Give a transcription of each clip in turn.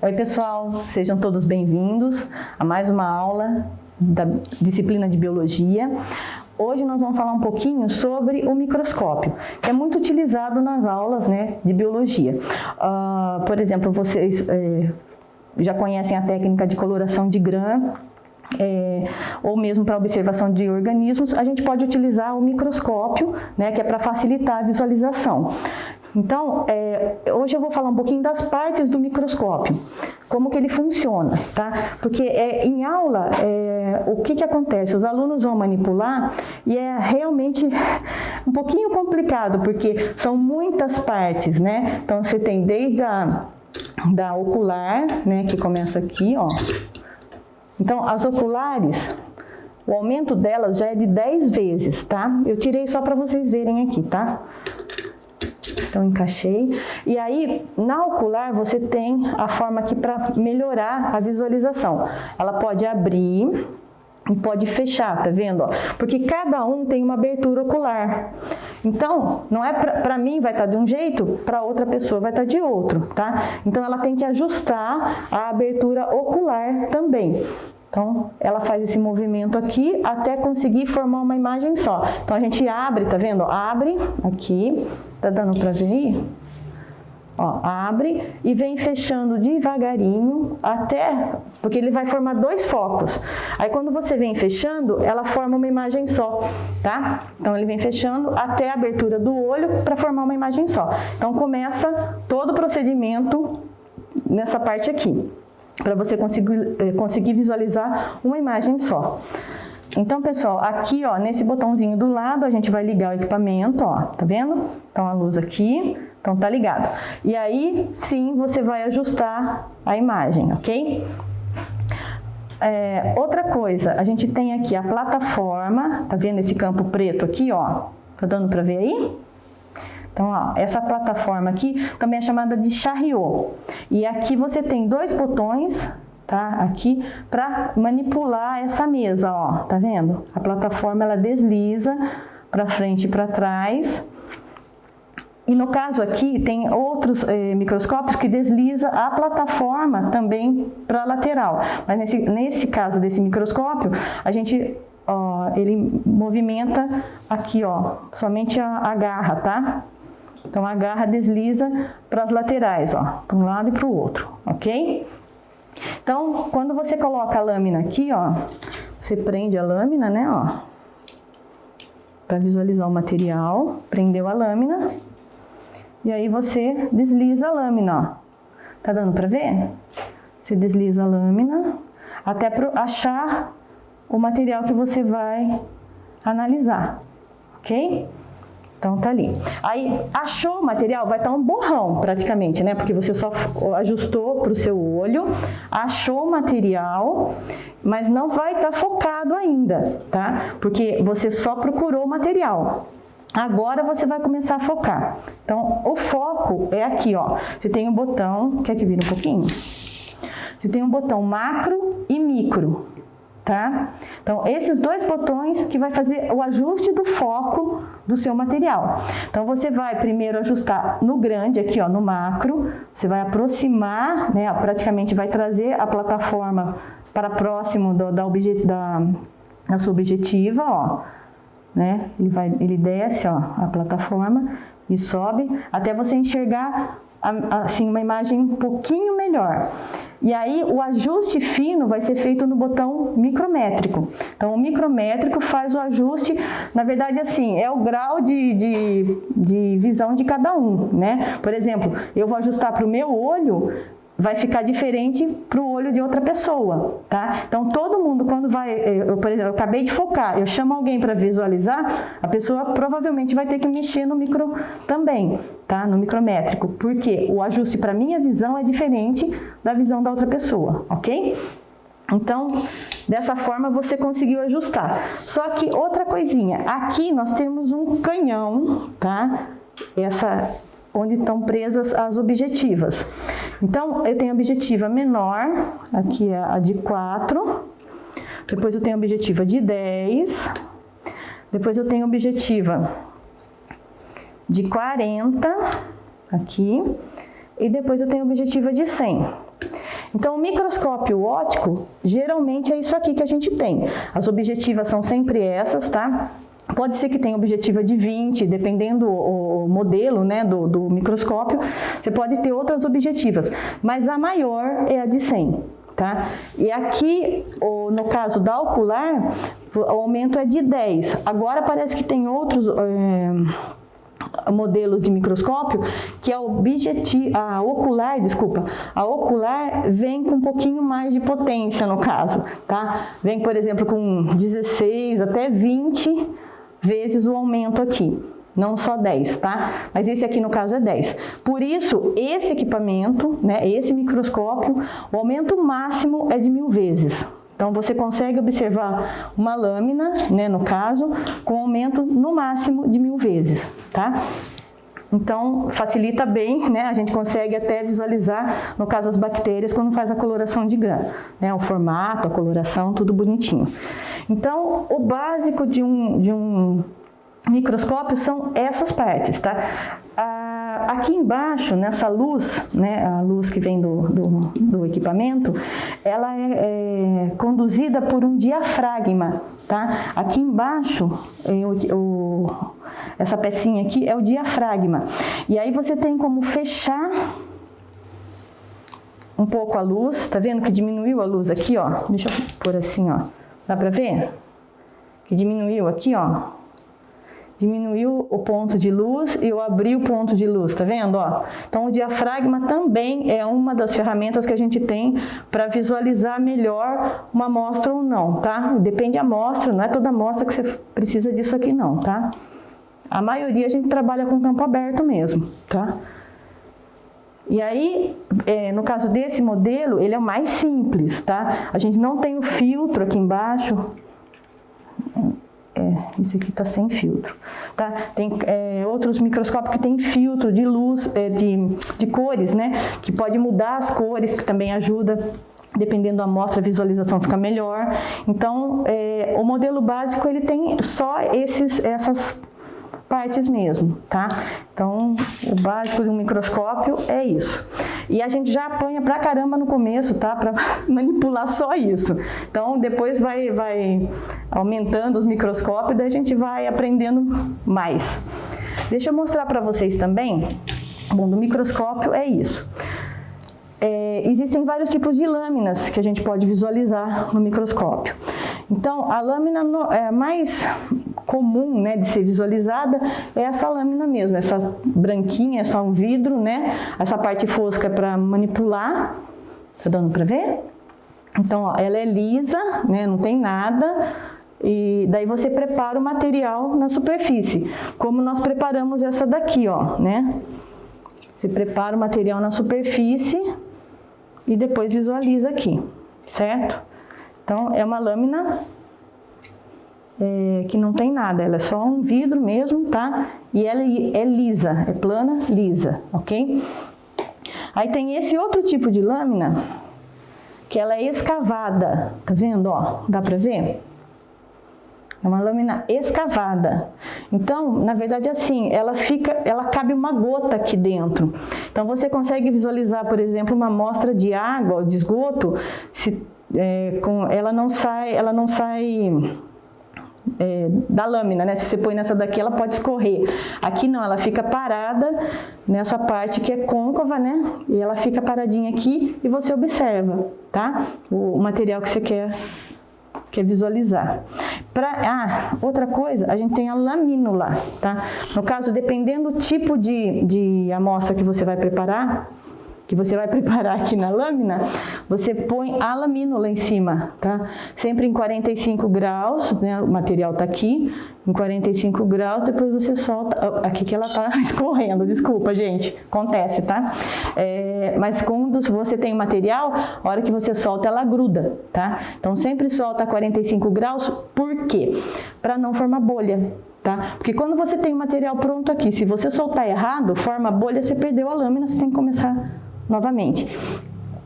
Oi pessoal, sejam todos bem-vindos a mais uma aula da disciplina de Biologia. Hoje nós vamos falar um pouquinho sobre o microscópio, que é muito utilizado nas aulas, de Biologia. Por exemplo, vocês já conhecem a técnica de coloração de Gram, ou mesmo para observação de organismos, a gente pode utilizar o microscópio, que é para facilitar a visualização. Então, hoje eu vou falar um pouquinho das partes do microscópio, como que ele funciona, tá? Porque em aula, o que acontece? Os alunos vão manipular e é realmente um pouquinho complicado, porque são muitas partes, né? Então, você tem desde da ocular, que começa aqui, ó. Então, as oculares, o aumento delas já é de 10 vezes, tá? Eu tirei só para vocês verem aqui, tá? Então, encaixei. E aí, na ocular, você tem a forma aqui para melhorar a visualização. Ela pode abrir e pode fechar, tá vendo? Ó? Porque cada um tem uma abertura ocular. Então, não é para mim vai estar de um jeito, para outra pessoa vai estar de outro, tá? Então, ela tem que ajustar a abertura ocular também. Então, ela faz esse movimento aqui até conseguir formar uma imagem só. Então, a gente abre, tá vendo? Abre aqui, tá dando para ver aí? Ó, abre e vem fechando devagarinho até, porque ele vai formar dois focos. Aí, quando você vem fechando, ela forma uma imagem só, tá? Então, ele vem fechando até a abertura do olho para formar uma imagem só. Então, começa todo o procedimento nessa parte aqui, para você conseguir visualizar uma imagem só. Então, pessoal, aqui, ó, nesse botãozinho do lado, a gente vai ligar o equipamento, ó, tá vendo? Então, a luz aqui, então tá ligado. E aí, sim, você vai ajustar a imagem, ok? Outra coisa, a gente tem aqui a plataforma, tá vendo esse campo preto aqui, ó? Tá dando para ver aí? Então, ó, essa plataforma aqui também é chamada de chariot. E aqui você tem dois botões, tá? Aqui, para manipular essa mesa, ó. Tá vendo? A plataforma, ela desliza para frente e para trás. E no caso aqui, tem outros microscópios que desliza a plataforma também para a lateral. Mas nesse caso desse microscópio, a gente, ó, ele movimenta aqui, ó, somente a garra, tá? Então, a garra desliza para as laterais, ó, para um lado e para o outro, ok? Então, quando você coloca a lâmina aqui, ó, você prende a lâmina, né, ó, para visualizar o material, prendeu a lâmina, e aí você desliza a lâmina, ó. Tá dando para ver? Você desliza a lâmina até para achar o material que você vai analisar, ok? Então, tá ali. Aí, achou o material, vai estar um borrão, praticamente, né? Porque você só ajustou para o seu olho, achou o material, mas não vai estar focado ainda, tá? Porque você só procurou o material. Agora, você vai começar a focar. Então, o foco é aqui, ó. Você tem um botão, quer que vire um pouquinho? Você tem um botão macro e micro. Tá? Então, esses dois botões que vai fazer o ajuste do foco do seu material. Então, você vai primeiro ajustar no grande, aqui ó, no macro, você vai aproximar, né, praticamente vai trazer a plataforma para próximo da sua objetiva, ó, né? Ele desce, ó, a plataforma e sobe até você enxergar assim uma imagem um pouquinho melhor. E aí o ajuste fino vai ser feito no botão micrométrico. Então o micrométrico faz o ajuste, na verdade assim, é o grau de visão de cada um, né? Por exemplo, eu vou ajustar para o meu olho, vai ficar diferente para o olho de outra pessoa, tá? Então, todo mundo, quando vai, por exemplo, eu acabei de focar, eu chamo alguém para visualizar, a pessoa provavelmente vai ter que mexer no micro também, tá? No micrométrico, porque o ajuste para minha visão é diferente da visão da outra pessoa, ok? Então, dessa forma, você conseguiu ajustar. Só que, outra coisinha, aqui nós temos um canhão, tá? Onde estão presas as objetivas. Então, eu tenho a objetiva menor, aqui é a de 4, depois eu tenho a objetiva de 10, depois eu tenho a objetiva de 40, aqui, e depois eu tenho a objetiva de 100, Então, o microscópio óptico, geralmente é isso aqui que a gente tem. As objetivas são sempre essas, tá? Pode ser que tenha objetiva de 20, dependendo o modelo, né, do microscópio, você pode ter outras objetivas, mas a maior é a de 100, tá? E aqui, no caso da ocular, o aumento é de 10. Agora parece que tem outros modelos de microscópio que a ocular vem com um pouquinho mais de potência no caso, tá? Vem, por exemplo, com 16 até 20 vezes o aumento aqui, não só 10, tá? Mas esse aqui no caso é 10. Por isso, esse equipamento, né, esse microscópio, o aumento máximo é de 1000 vezes. Então, você consegue observar uma lâmina, né, no caso, com aumento no máximo de 1000 vezes, tá? Então, facilita bem, né? A gente consegue até visualizar, no caso, as bactérias, quando faz a coloração de grã, né? O formato, a coloração, tudo bonitinho. Então, o básico de um microscópio são essas partes, tá? Aqui embaixo, nessa luz, né, a luz que vem do equipamento, ela é conduzida por um diafragma, tá? Aqui embaixo, essa pecinha aqui é o diafragma. E aí você tem como fechar um pouco a luz, tá vendo que diminuiu a luz aqui, ó? Deixa eu pôr assim, ó. Dá pra ver? Que diminuiu aqui, ó. Diminuiu o ponto de luz e eu abri o ponto de luz, tá vendo? Ó? Então, o diafragma também é uma das ferramentas que a gente tem para visualizar melhor uma amostra ou não, tá? Depende da amostra, não é toda amostra que você precisa disso aqui não, tá? A maioria a gente trabalha com campo aberto mesmo, tá? E aí, no caso desse modelo, ele é o mais simples, tá? A gente não tem o filtro aqui embaixo. Esse aqui está sem filtro, tá? Tem outros microscópios que tem filtro de luz, de cores, né? Que pode mudar as cores, que também ajuda, dependendo da amostra, a visualização fica melhor. Então, o modelo básico, ele tem só essas partes mesmo, tá? Então, o básico de um microscópio é isso. E a gente já apanha pra caramba no começo, tá? Pra manipular só isso. Então, depois vai aumentando os microscópios, daí a gente vai aprendendo mais. Deixa eu mostrar pra vocês também. Bom, do microscópio é isso. Existem vários tipos de lâminas que a gente pode visualizar no microscópio. Então, a lâmina mais comum, né, de ser visualizada é essa lâmina mesmo, essa branquinha, é só um vidro, né? Essa parte fosca é para manipular. Tá dando para ver? Então, ó, ela é lisa, né, não tem nada. E daí você prepara o material na superfície, como nós preparamos essa daqui, ó, né? Você prepara o material na superfície e depois visualiza aqui, certo? Então, é uma lâmina que não tem nada, ela é só um vidro mesmo, tá? E ela é lisa, é plana, lisa, ok? Aí tem esse outro tipo de lâmina, que ela é escavada, tá vendo, ó? Dá pra ver? É uma lâmina escavada. Então, na verdade, assim, ela cabe uma gota aqui dentro. Então, você consegue visualizar, por exemplo, uma amostra de água ou de esgoto, ela não sai da lâmina, né? Se você põe nessa daqui, ela pode escorrer. Aqui não, ela fica parada nessa parte que é côncava, né? E ela fica paradinha aqui e você observa, tá? O material que você quer visualizar. Outra coisa, a gente tem a lamínula, tá? No caso, dependendo do tipo de amostra que você vai preparar, aqui na lâmina, você põe a lamínula em cima, tá? Sempre em 45 graus, né? O material tá aqui, em 45 graus, depois você solta, aqui que ela tá escorrendo, desculpa, gente, acontece, tá? Mas quando você tem material, a hora que você solta, ela gruda, tá? Então, sempre solta a 45 graus, por quê? Para não formar bolha. Tá? Porque quando você tem o material pronto aqui, se você soltar errado, forma bolha, você perdeu a lâmina, você tem que começar novamente.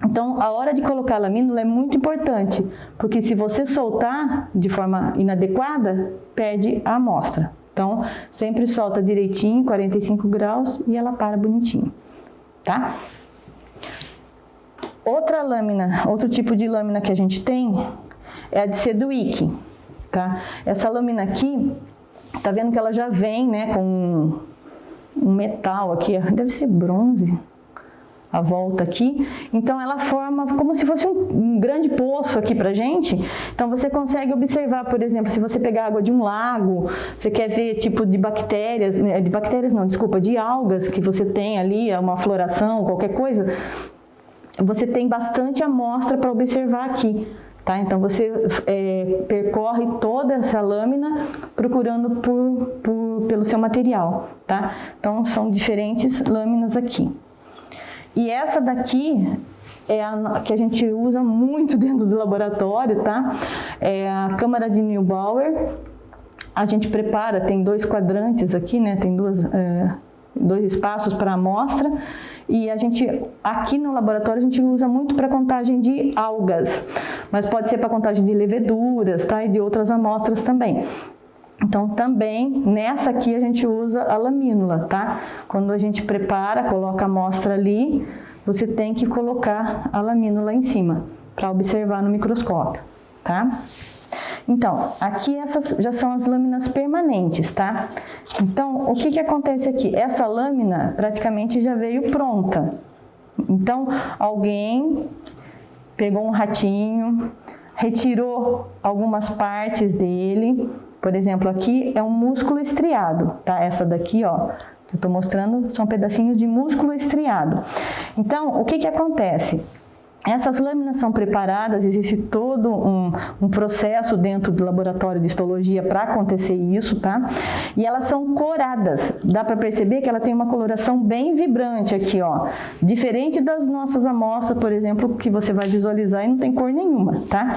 Então, a hora de colocar a lamínula é muito importante, porque se você soltar de forma inadequada, perde a amostra. Então, sempre solta direitinho, 45 graus, e ela para bonitinho, tá? Outra lâmina, outro tipo de lâmina que a gente tem é a de Sedgwick, tá? Essa lâmina aqui, tá vendo que ela já vem, né, com um metal aqui, deve ser bronze, a volta aqui. Então ela forma como se fosse um grande poço aqui pra gente. Então você consegue observar, por exemplo, se você pegar água de um lago, você quer ver tipo de bactérias não, desculpa, de algas que você tem ali, uma floração, qualquer coisa, você tem bastante amostra para observar aqui. Tá? Então você percorre toda essa lâmina procurando pelo seu material. Tá? Então são diferentes lâminas aqui. E essa daqui é a que a gente usa muito dentro do laboratório, tá? É a câmara de Neubauer. A gente prepara, tem 2 quadrantes aqui, né? Tem 2 espaços para amostra. E a gente, aqui no laboratório, a gente usa muito para contagem de algas, mas pode ser para contagem de leveduras, tá? E de outras amostras também. Então, também, nessa aqui a gente usa a lamínula, tá? Quando a gente prepara, coloca a amostra ali, você tem que colocar a lamínula em cima, para observar no microscópio, tá? Então, aqui essas já são as lâminas permanentes, tá? Então, o que acontece aqui? Essa lâmina praticamente já veio pronta. Então, alguém pegou um ratinho, retirou algumas partes dele. Por exemplo, aqui é um músculo estriado, tá? Essa daqui, ó, que eu tô mostrando, são pedacinhos de músculo estriado. Então, o que acontece? Essas lâminas são preparadas, existe todo um processo dentro do laboratório de histologia para acontecer isso, tá? E elas são coradas, dá para perceber que ela tem uma coloração bem vibrante aqui, ó. Diferente das nossas amostras, por exemplo, que você vai visualizar e não tem cor nenhuma, tá?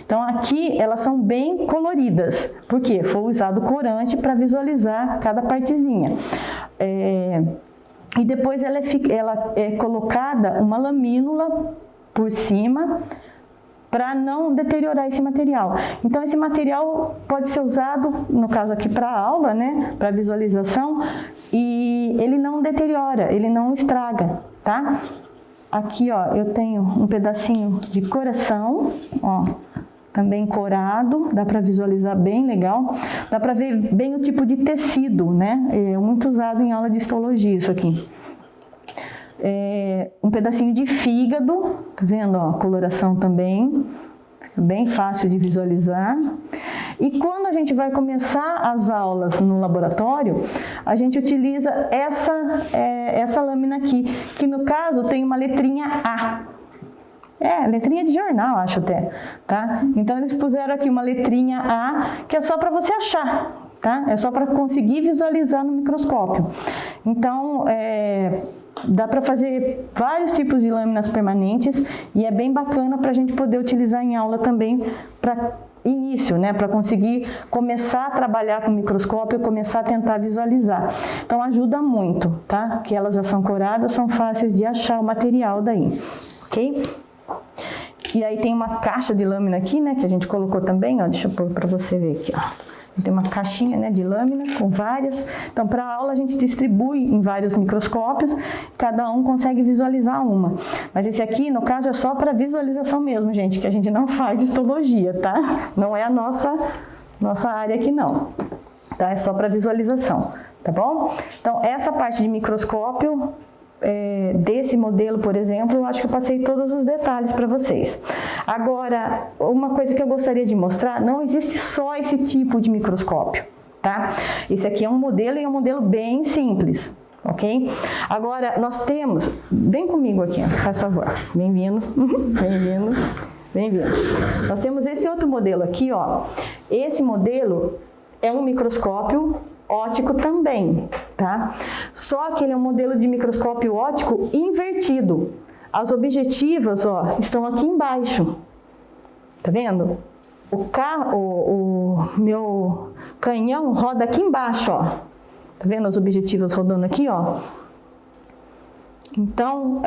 Então aqui elas são bem coloridas, porque foi usado corante para visualizar cada partezinha. E depois ela é colocada uma lamínula por cima para não deteriorar esse material. Então esse material pode ser usado, no caso aqui para aula, né, para visualização, e ele não deteriora, ele não estraga, tá? Aqui, ó, eu tenho um pedacinho de coração, ó, também corado, dá para visualizar bem legal, dá para ver bem o tipo de tecido, né? É muito usado em aula de histologia isso aqui. Um pedacinho de fígado, tá vendo? Ó, a coloração também, bem fácil de visualizar. E quando a gente vai começar as aulas no laboratório, a gente utiliza essa lâmina aqui, que no caso tem uma letrinha A. Letrinha de jornal, acho até, tá? Então eles puseram aqui uma letrinha A, que é só para você achar, tá? É só para conseguir visualizar no microscópio. Então, dá para fazer vários tipos de lâminas permanentes e é bem bacana para a gente poder utilizar em aula também para início, né? Para conseguir começar a trabalhar com o microscópio e começar a tentar visualizar. Então ajuda muito, tá? Que elas já são coradas, são fáceis de achar o material daí, ok? E aí tem uma caixa de lâmina aqui, né? Que a gente colocou também, ó. Deixa eu pôr para você ver aqui, ó. Tem uma caixinha, né, de lâmina com várias. Então, para a aula, a gente distribui em vários microscópios, cada um consegue visualizar uma. Mas esse aqui, no caso, é só para visualização mesmo, gente, que a gente não faz histologia, tá? Não é a nossa área aqui, não. Tá? É só para visualização, tá bom? Então, essa parte de microscópio, desse modelo, por exemplo, eu acho que eu passei todos os detalhes para vocês. Agora, uma coisa que eu gostaria de mostrar, não existe só esse tipo de microscópio, tá? Esse aqui é um modelo e é um modelo bem simples, ok? Agora, nós temos, vem comigo aqui, ó, faz favor, bem-vindo, bem-vindo, bem-vindo. Nós temos esse outro modelo aqui, ó, esse modelo é um microscópio óptico também, tá? Só que ele é um modelo de microscópio óptico invertido. As objetivas, ó, estão aqui embaixo. Tá vendo? O meu canhão roda aqui embaixo, ó. Tá vendo as objetivas rodando aqui, ó? Então,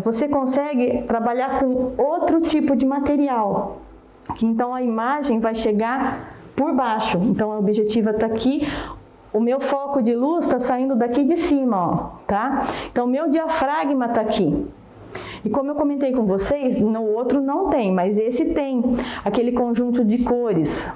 você consegue trabalhar com outro tipo de material. Então, a imagem vai chegar por baixo. Então, a objetiva está aqui. O meu foco de luz está saindo daqui de cima, ó, tá? Então, o meu diafragma está aqui. E como eu comentei com vocês, no outro não tem, mas esse tem aquele conjunto de cores.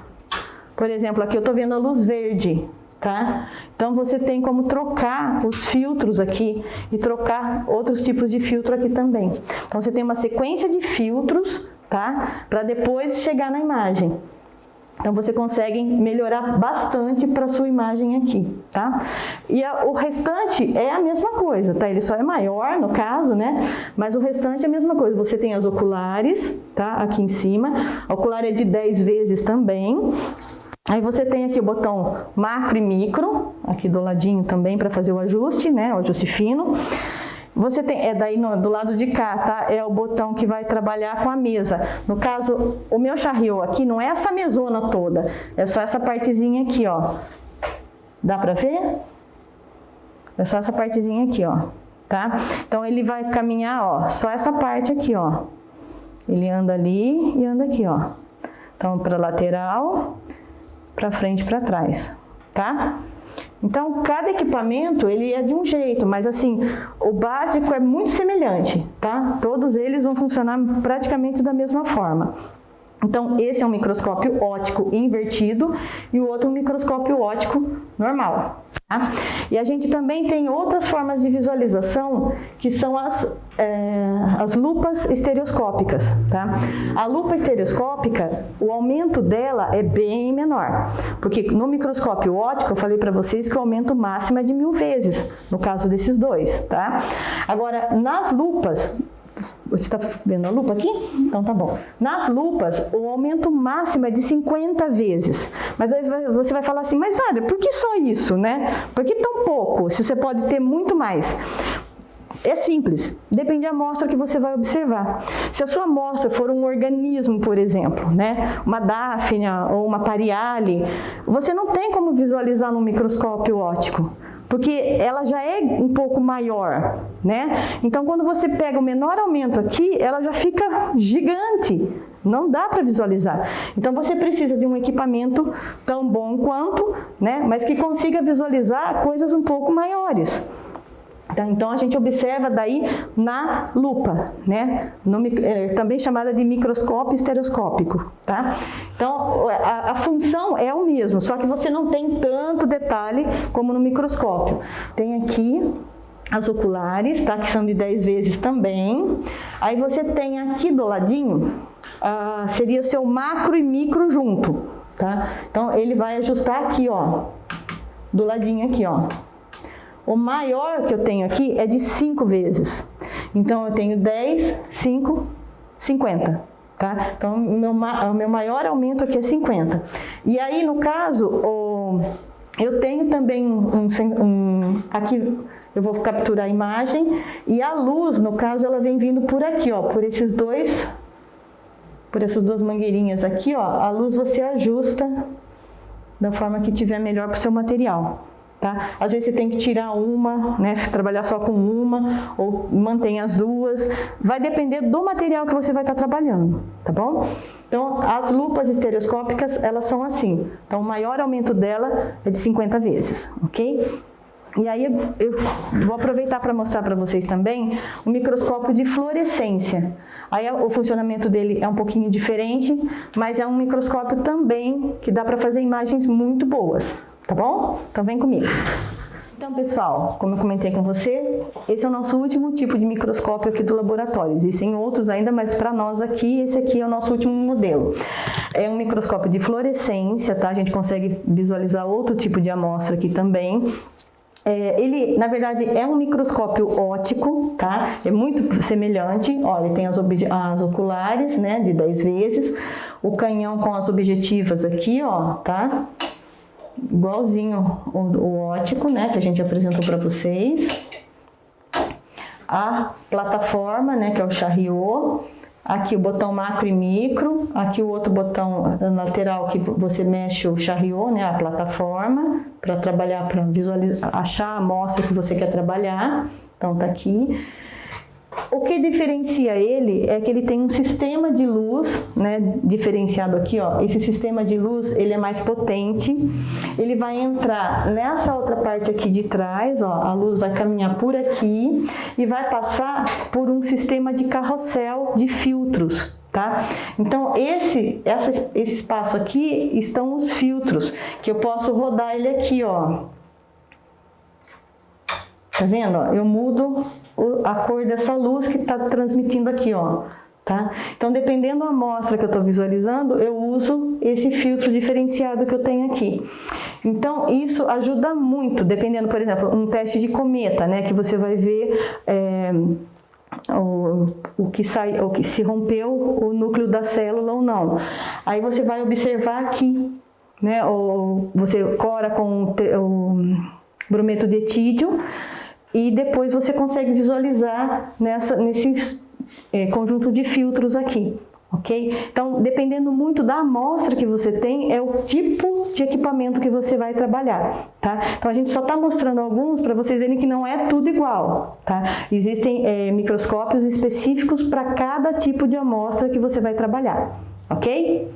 Por exemplo, aqui eu estou vendo a luz verde, tá? Então você tem como trocar os filtros aqui e trocar outros tipos de filtro aqui também. Então você tem uma sequência de filtros, tá? Para depois chegar na imagem. Então você consegue melhorar bastante para a sua imagem aqui, tá? E o restante é a mesma coisa, tá? Ele só é maior no caso, né? Mas o restante é a mesma coisa. Você tem as oculares, tá? Aqui em cima. A ocular é de 10 vezes também. Aí você tem aqui o botão macro e micro, aqui do ladinho também para fazer o ajuste, né? O ajuste fino. Você tem, daí do lado de cá, tá? É o botão que vai trabalhar com a mesa. No caso, o meu Chariot aqui não é essa mesona toda, é só essa partezinha aqui, ó. Dá pra ver? É só essa partezinha aqui, ó, tá? Então ele vai caminhar, ó, só essa parte aqui, ó. Ele anda ali e anda aqui, ó. Então, para lateral, para frente e para trás, tá? Então, cada equipamento, ele é de um jeito, mas assim, o básico é muito semelhante, tá? Todos eles vão funcionar praticamente da mesma forma. Então, esse é um microscópio óptico invertido e o outro um microscópio óptico normal. Tá? E a gente também tem outras formas de visualização, que são as lupas estereoscópicas. Tá? A lupa estereoscópica, o aumento dela é bem menor, porque no microscópio óptico, eu falei para vocês que o aumento máximo é de 1000 vezes, no caso desses dois. Tá? Agora, nas lupas, você está vendo a lupa aqui? Então tá bom. Nas lupas, o aumento máximo é de 50 vezes. Mas aí você vai falar assim, mas Sandra, por que só isso, né? Por que tão pouco, se você pode ter muito mais? É simples, depende da amostra que você vai observar. Se a sua amostra for um organismo, por exemplo, né? Uma dáfnia ou uma pariale, você não tem como visualizar no microscópio óptico, porque ela já é um pouco maior, né? Então, quando você pega o menor aumento aqui, ela já fica gigante, não dá para visualizar. Então, você precisa de um equipamento tão bom quanto, né? Mas que consiga visualizar coisas um pouco maiores. Então, a gente observa daí na lupa, né? Também chamada de microscópio estereoscópico, tá? Então, a função é o mesmo, só que você não tem tanto detalhe como no microscópio. Tem aqui as oculares, tá? Que são de 10 vezes também. Aí você tem aqui do ladinho, seria o seu macro e micro junto, tá? Então, ele vai ajustar aqui, ó, do ladinho aqui, ó. O maior que eu tenho aqui é de 5 vezes. Então, eu tenho 10, 5, 50. Tá? Então, o meu maior aumento aqui é 50. E aí, no caso, eu tenho também aqui eu vou capturar a imagem. E a luz, no caso, ela vem vindo por aqui, ó, por essas duas mangueirinhas aqui, ó. A luz você ajusta da forma que tiver melhor para o seu material. Tá? Às vezes você tem que tirar uma, né, trabalhar só com uma, ou mantém as duas. Vai depender do material que você vai estar trabalhando, tá bom? Então, as lupas estereoscópicas, elas são assim. Então, o maior aumento dela é de 50 vezes, ok? E aí, eu vou aproveitar para mostrar para vocês também o microscópio de fluorescência. Aí, o funcionamento dele é um pouquinho diferente, mas é um microscópio também que dá para fazer imagens muito boas. Tá bom? Então vem comigo. Então, pessoal, como eu comentei com você, esse é o nosso último tipo de microscópio aqui do laboratório. Existem outros ainda, mas para nós aqui, esse aqui é o nosso último modelo. É um microscópio de fluorescência, tá? A gente consegue visualizar outro tipo de amostra aqui também. Ele, na verdade, é um microscópio óptico, tá? É muito semelhante. Olha, ele tem as oculares, né, de 10 vezes. O canhão com as objetivas aqui, ó, tá? Igualzinho o óptico, né, que a gente apresentou para vocês. A plataforma, né, que é o Chariot. Aqui o botão macro e micro. Aqui o outro botão lateral que você mexe o Chariot, né, a plataforma, para trabalhar, para visualizar, achar a amostra que você quer trabalhar. Então tá aqui. O que diferencia ele é que ele tem um sistema de luz, né, diferenciado aqui, ó. Esse sistema de luz, ele é mais potente. Ele vai entrar nessa outra parte aqui de trás, ó. A luz vai caminhar por aqui e vai passar por um sistema de carrossel de filtros, tá? Então, esse espaço aqui estão os filtros, que eu posso rodar ele aqui, ó. Tá vendo? Ó? Eu mudo a cor dessa luz que está transmitindo aqui, ó. Tá? Então, dependendo da amostra que eu estou visualizando, eu uso esse filtro diferenciado que eu tenho aqui. Então, isso ajuda muito, dependendo, por exemplo, um teste de cometa, né? Que você vai ver o que se rompeu o núcleo da célula ou não. Aí você vai observar aqui, né? Ou você cora com o brometo de etídio, e depois você consegue visualizar nesse conjunto de filtros aqui, ok? Então, dependendo muito da amostra que você tem, é o tipo de equipamento que você vai trabalhar, tá? Então, a gente só está mostrando alguns para vocês verem que não é tudo igual, tá? Existem microscópios específicos para cada tipo de amostra que você vai trabalhar, ok?